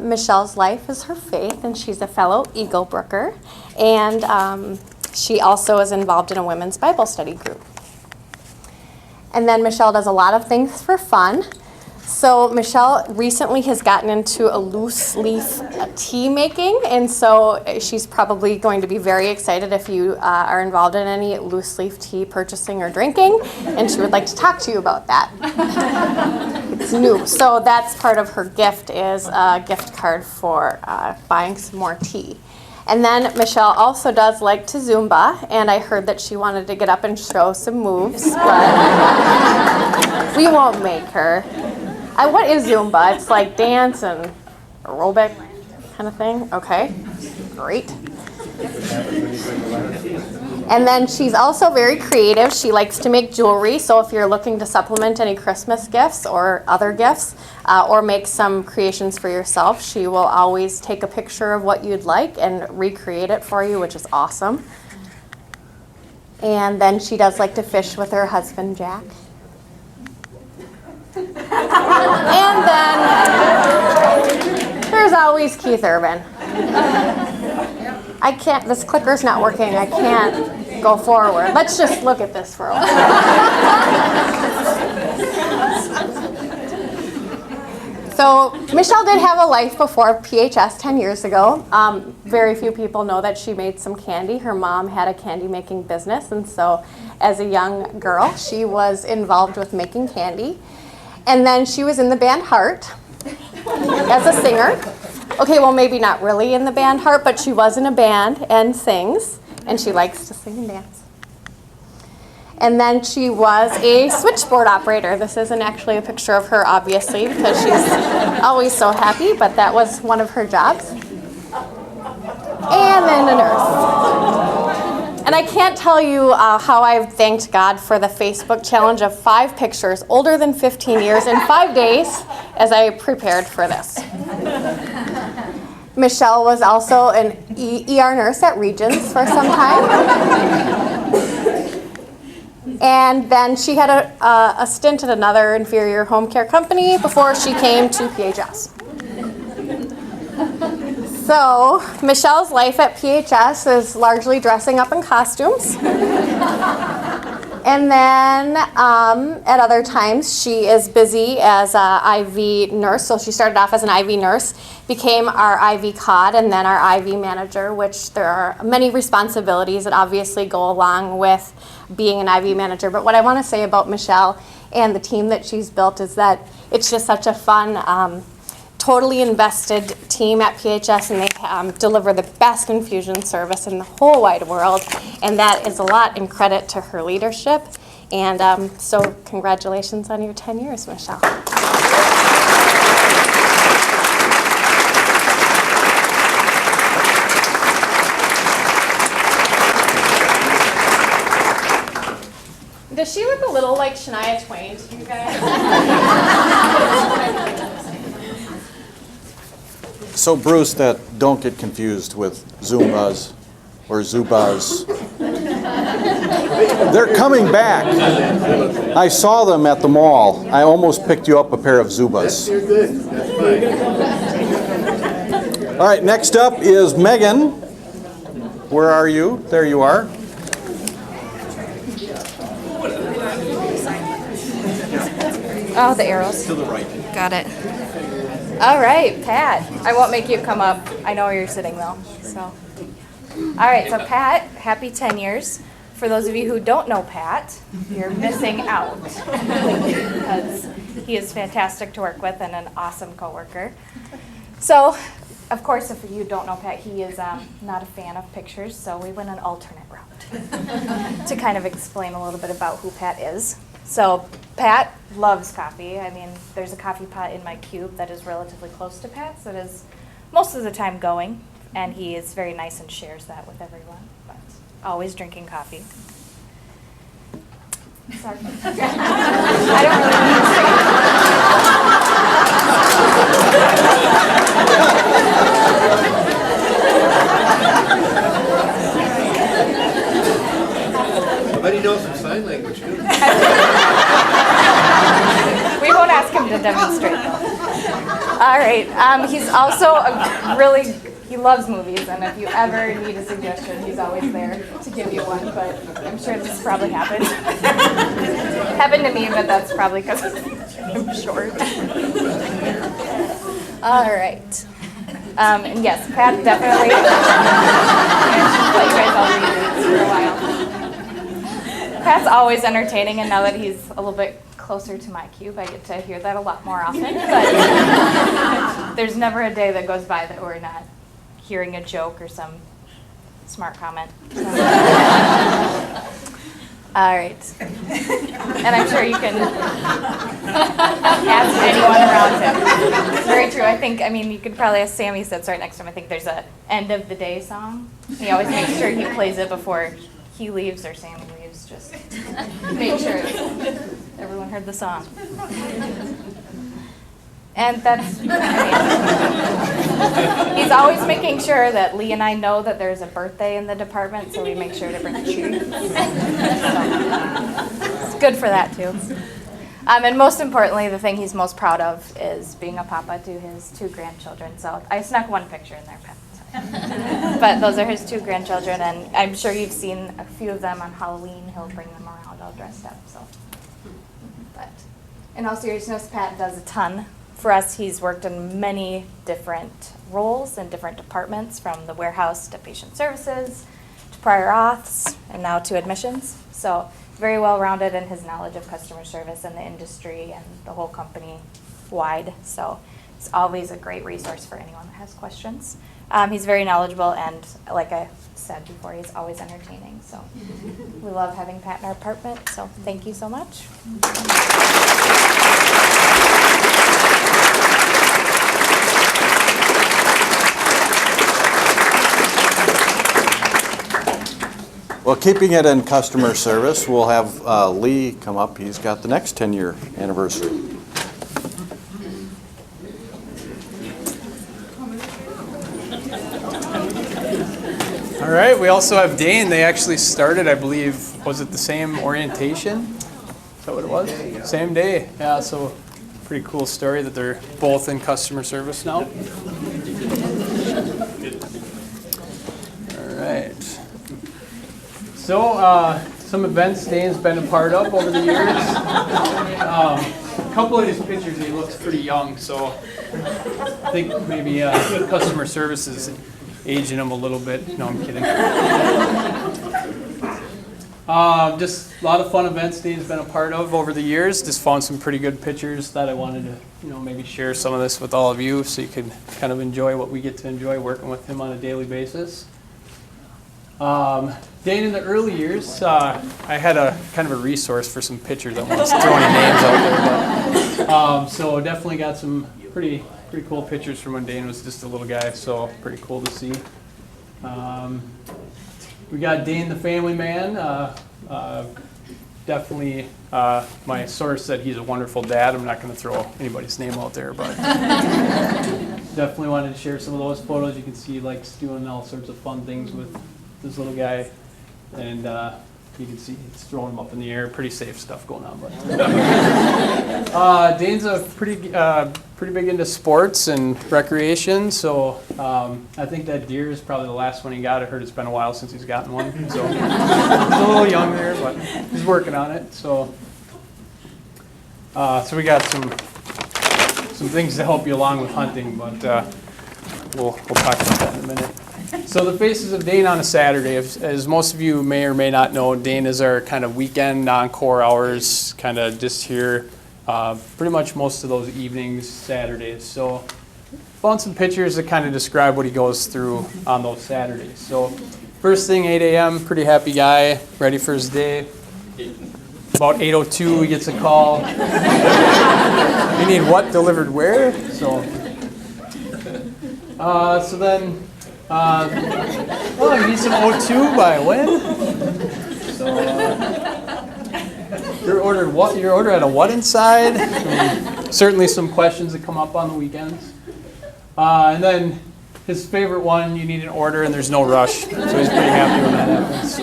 Michelle's life is her faith, and she's a fellow Eagle Brooker. And she also is involved in a women's Bible study group. And then Michelle does a lot of things for fun. So Michelle recently has gotten into a loose leaf tea making, and so she's probably going to be very excited if you are involved in any loose leaf tea purchasing or drinking, and she would like to talk to you about that. It's new, so that's part of her gift, is a gift card for buying some more tea. And then Michelle also does like to Zumba, and I heard that she wanted to get up and show some moves, but we won't make her. What is Zumba? It's like dance and aerobic kind of thing? Okay, great. And then she's also very creative. She likes to make jewelry, so if you're looking to supplement any Christmas gifts or other gifts, or make some creations for yourself, she will always take a picture of what you'd like and recreate it for you, which is awesome. And then she does like to fish with her husband, Jack. And then there's always Keith Urban. I can't, this clicker's not working. I can't go forward. Let's just look at this for a while. So Michelle did have a life before PHS 10 years ago. Very few people know that she made some candy. Her mom had a candy making business, and so as a young girl, she was involved with making candy. And then she was in the band Heart as a singer. Okay, well, maybe not really in the band Heart, but she was in a band and sings, and she likes to sing and dance. And then she was a switchboard operator. This isn't actually a picture of her, obviously, because she's always so happy, but that was one of her jobs. And then a nurse. And I can't tell you how I've thanked God for the Facebook challenge of 5 pictures older than 15 years in 5 days as I prepared for this. Michelle was also an ER nurse at Regions for some time. And then she had a stint at another inferior home care company before she came to PHS. So Michelle's life at PHS is largely dressing up in costumes. And then at other times, she is busy as an IV nurse. So she started off as an IV nurse, became our IV COD, and then our IV manager, which there are many responsibilities that obviously go along with being an IV manager. But what I want to say about Michelle and the team that she's built is that it's just such a fun, totally invested team at PHS, and they deliver the best infusion service in the whole wide world, and that is a lot in credit to her leadership. And so congratulations on your 10 years, Michelle. Does she look a little like Shania Twain to you guys? So Bruce, that don't get confused with Zumbas or Zubas. They're coming back. I saw them at the mall. I almost picked you up a pair of Zubas. You're good. That's fine. All right, next up is Megan. Where are you? There you are. Oh, the arrows. To the right. Got it. All right, Pat. I won't make you come up. I know where you're sitting though. So, all right. So Pat, happy 10 years. For those of you who don't know Pat, you're missing out because he is fantastic to work with and an awesome coworker. So, of course, if you don't know Pat, he is not a fan of pictures. So we went an alternate route to kind of explain a little bit about who Pat is. So Pat loves coffee. I mean, there's a coffee pot in my cube that is relatively close to Pat's that is most of the time going, and he is very nice and shares that with everyone, but always drinking coffee. Sorry. I don't really need I bet he knows some sign language too. We won't ask him to demonstrate though. All right. He's also he loves movies, and if you ever need a suggestion, he's always there to give you one, but I'm sure this probably happened. Happened to me, but that's probably because I'm short. All right. And yes, Pat definitely. Let you guys all read these for a while. Pat's always entertaining, and now that he's a little bit closer to my cube, I get to hear that a lot more often. But there's never a day that goes by that we're not hearing a joke or some Smart comment. All right. And I'm sure you can ask anyone around him. Very true. I mean, you could probably ask Sammy, sits right next to him. I think there's a end of the day song. He always makes sure he plays it before he leaves or Sammy leaves, just make sure everyone heard the song. And that's, he's always making sure that Lee and I know that there's a birthday in the department, so we make sure to bring a tree. So, it's good for that too. And most importantly, the thing he's most proud of is being a papa to his 2 grandchildren. So I snuck one picture in there, Pat. But those are his 2 grandchildren, and I'm sure you've seen a few of them on Halloween. He'll bring them around all dressed up. So, but in all seriousness, Pat does a ton for us. He's worked in many different roles in different departments, from the warehouse to patient services to prior auths and now to admissions. So very well rounded in his knowledge of customer service and the industry and the whole company wide. So it's always a great resource for anyone that has questions. He's very knowledgeable, and like I said before, he's always entertaining. So we love having Pat in our department. So thank you so much. Well, keeping it in customer service, we'll have Lee come up. He's got the next 10-year anniversary. All right, we also have Dane. They actually started, I believe, was it the same orientation? Is that what it was? Same day. Yeah, so pretty cool story that they're both in customer service now. All right. So, some events Dane's been a part of over the years. A couple of his pictures, he looks pretty young, so I think maybe customer service is aging him a little bit. No, I'm kidding. Just a lot of fun events Dane's been a part of over the years. Just found some pretty good pictures that I wanted to, maybe share some of this with all of you so you could kind of enjoy what we get to enjoy working with him on a daily basis. Dane, in the early years, I had a kind of a resource for some pictures. I won't throw any names out there, but so definitely got some pretty cool pictures from when Dane was just a little guy. So pretty cool to see. We got Dane, the family man. Definitely, my source said he's a wonderful dad. I'm not going to throw anybody's name out there, but definitely wanted to share some of those photos. You can see he likes doing all sorts of fun things with this little guy, and you can see he's throwing him up in the air. Pretty safe stuff going on. But Dane's a pretty big into sports and recreation, so I think that deer is probably the last one he got. I heard it's been a while since he's gotten one, so he's a little young there, but he's working on it. So we got some things to help you along with hunting, but we'll talk about that in a minute. So the Faces of Dane on a Saturday, as most of you may or may not know, Dane is our kind of weekend non-core hours, kind of just here pretty much most of those evenings, Saturdays. So found some pictures that kind of describe what he goes through on those Saturdays. So first thing, 8 a.m., pretty happy guy, ready for his day. About 8:02, he gets a call. You need what delivered where? So then, you need some O2 by when? So, your order had a what inside? Certainly some questions that come up on the weekends. And then his favorite one, you need an order and there's no rush. So he's pretty happy when that happens.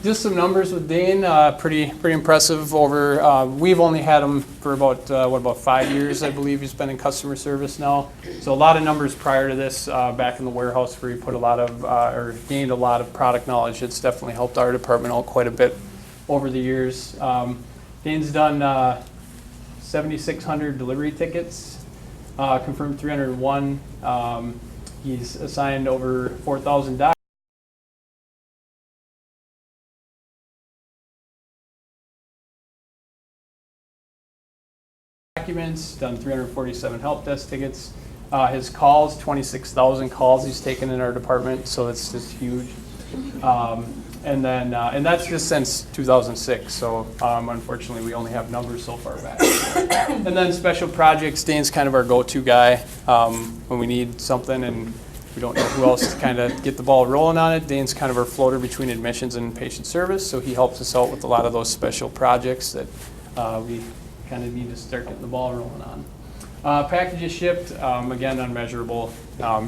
Just some numbers with Dane, pretty impressive. We've only had him for about 5 years, I believe. He's been in customer service now. So a lot of numbers prior to this, back in the warehouse where he put gained a lot of product knowledge. It's definitely helped our department out quite a bit over the years. Dane's done 7,600 delivery tickets, confirmed 301. He's assigned over 4,000 documents, done 347 help desk tickets. His calls, 26,000 calls he's taken in our department, so it's just huge. And that's just since 2006, so unfortunately we only have numbers so far back. And then special projects, Dane's kind of our go-to guy when we need something and we don't know who else to kind of get the ball rolling on it. Dane's kind of our floater between admissions and patient service, so he helps us out with a lot of those special projects that we kind of need to start getting the ball rolling on. Packages shipped, again, unmeasurable.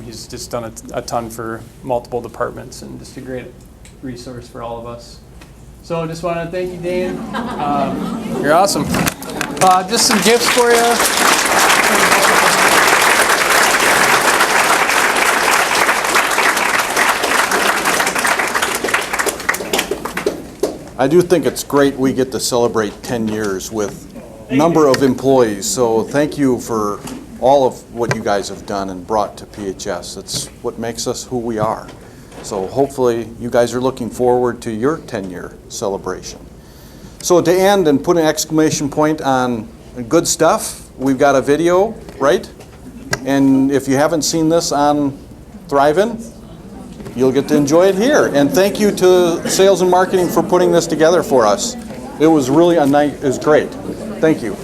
He's just done a ton for multiple departments and just a great resource for all of us. So just want to thank you, Dane. You're awesome. Just some gifts for you. I do think it's great we get to celebrate 10 years with a number of employees. So thank you for all of what you guys have done and brought to PHS. It's what makes us who we are. So hopefully you guys are looking forward to your 10-year celebration. So to end and put an exclamation point on good stuff, we've got a video, right? And if you haven't seen this on Thrive-In, you'll get to enjoy it here. And thank you to sales and marketing for putting this together for us. It was really it was great. Thank you.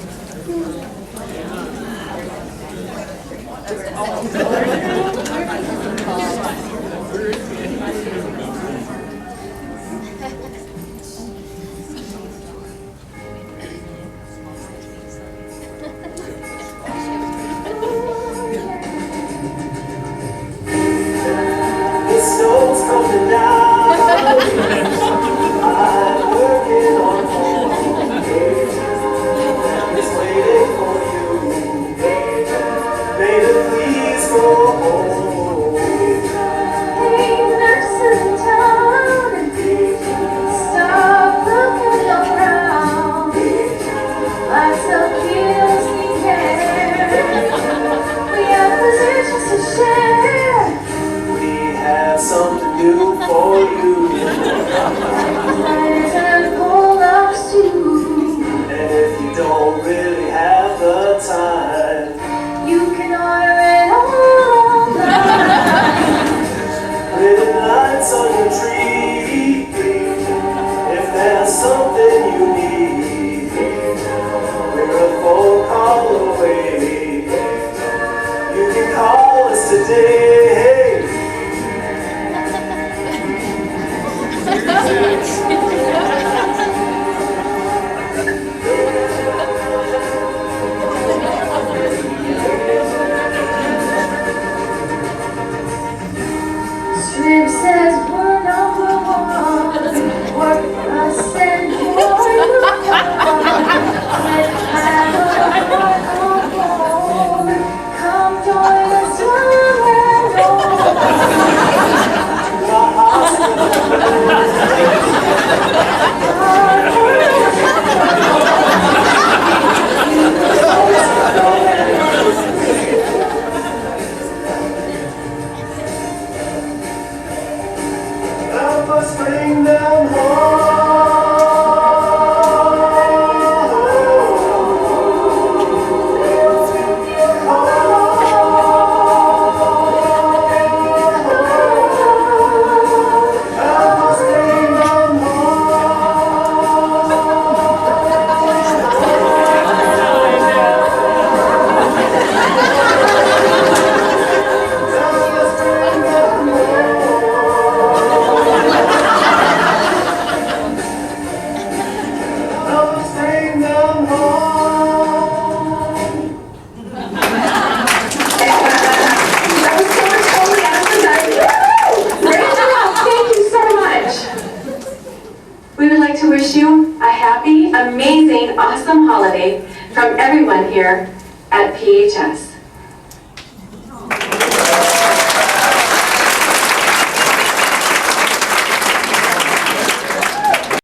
We would like to wish you a happy, amazing, awesome holiday from everyone here at PHS.